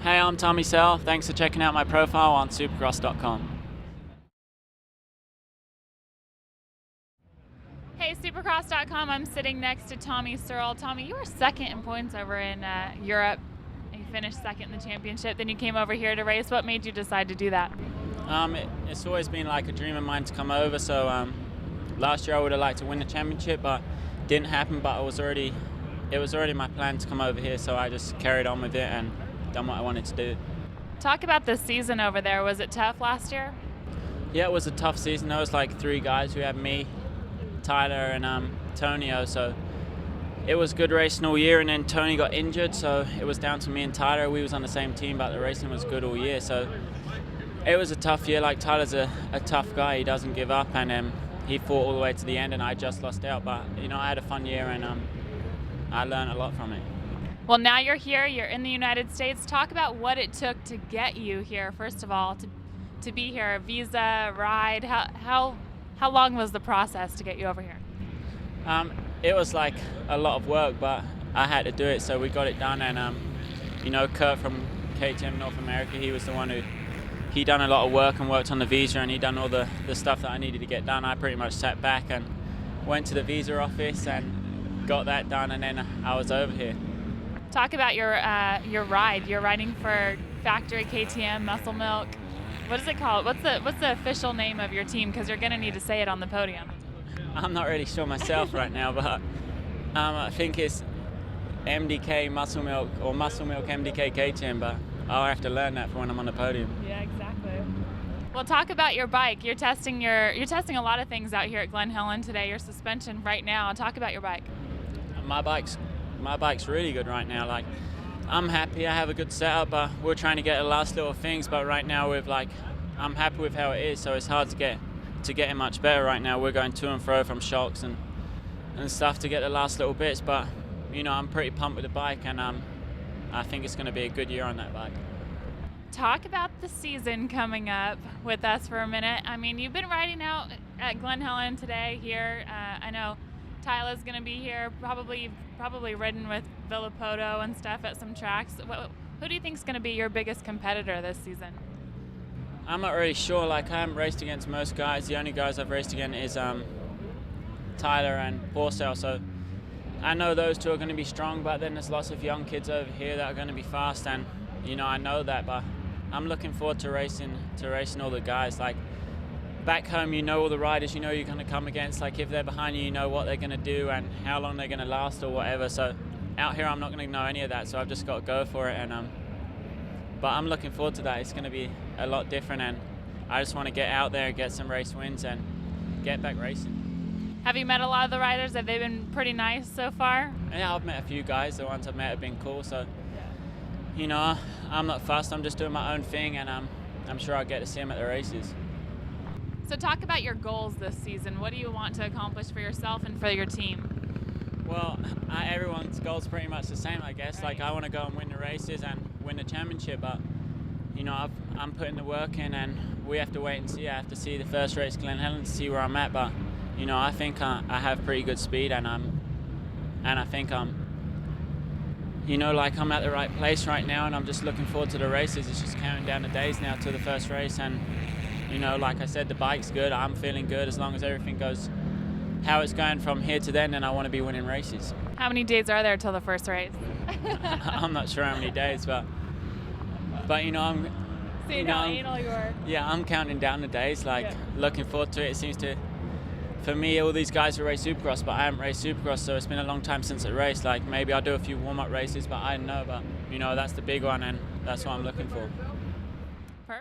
Hey, I'm Tommy Sell. Thanks for checking out my profile on supercross.com. Hey, Supercross.com. I'm sitting next to Tommy Searle. Tommy, you were second in points over in Europe. You finished second in the championship. Then you came over here to race. What made you decide to do that? It's always been like a dream of mine to come over. So last year I would have liked to win the championship, but didn't happen. But it was already my plan to come over here. So I just carried on with it and done what I wanted to do. Talk about the season over there. Was it tough last year? Yeah, it was a tough season. There was like three guys. We had me, Tyler, and Tonio. So it was good racing all year, and then Tony got injured, so it was down to me and Tyler. We was on the same team, but the racing was good all year. So it was a tough year. Like, Tyler's a tough guy. He doesn't give up, and he fought all the way to the end, and I just lost out. But I had a fun year, and I learned a lot from it. Well, now you're here. You're in the United States. Talk about what it took to get you here. First of all, to be here, visa, ride. How long was the process to get you over here? It was like a lot of work, but I had to do it, so we got it done. And Kurt from KTM North America, he was the one he done a lot of work and worked on the visa, and he done all the stuff that I needed to get done. I pretty much sat back and went to the visa office and got that done, and then I was over here. Talk about your ride. You're riding for Factory KTM Muscle Milk. What is it called? What's the official name of your team? Because you're going to need to say it on the podium. I'm not really sure myself right now, but I think it's MDK Muscle Milk or Muscle Milk MDK KTM, but I'll have to learn that for when I'm on the podium. Yeah, exactly. Well, talk about your bike. You're testing a lot of things out here at Glen Helen today. Your suspension right now. Talk about your bike. My bike's really good right now. Like, I'm happy. I have a good setup, but we're trying to get the last little things. But right now, I'm happy with how it is. So it's hard to get it much better right now. We're going to and fro from shocks and stuff to get the last little bits. But I'm pretty pumped with the bike, and I think it's going to be a good year on that bike. Talk about the season coming up with us for a minute. I mean, you've been riding out at Glen Helen today here. I know Tyler's going to be here, probably ridden with Villapoto and stuff at some tracks. Who do you think is going to be your biggest competitor this season? I'm not really sure. Like, I haven't raced against most guys. The only guys I've raced against is Tyler and Porcel. So I know those two are going to be strong, but then there's lots of young kids over here that are going to be fast, and I know that. But I'm looking forward to racing all the guys. Like, back home, all the riders, you're going to come against. Like, if they're behind you, you know what they're going to do and how long they're going to last or whatever. So out here, I'm not going to know any of that. So I've just got to go for it. And but I'm looking forward to that. It's going to be a lot different, and I just want to get out there and get some race wins and get back racing. Have you met a lot of the riders? Have they been pretty nice so far? Yeah, I've met a few guys. The ones I've met have been cool. So I'm not fussed. I'm just doing my own thing, and I'm sure I'll get to see them at the races. So talk about your goals this season. What do you want to accomplish for yourself and for your team? Well, everyone's goal's pretty much the same, I guess. Right. Like, I want to go and win the races and win the championship, but I'm putting the work in, and we have to wait and see. I have to see the first race, Glen Helen, to see where I'm at. But I think I have pretty good speed, and I think I'm at the right place right now, and I'm just looking forward to the races. It's just counting down the days now to the first race, and like I said, the bike's good. I'm feeling good. As long as everything goes how it's going from here to then I want to be winning races. How many days are there till the first race? I'm not sure how many days, but I'm. So anal your. Yeah, I'm counting down the days. Looking forward to it. It seems to, for me, all these guys will race Supercross, but I haven't raced Supercross, so it's been a long time since I raced. Like, maybe I'll do a few warm-up races, but I don't know. But that's the big one, and that's what I'm looking for.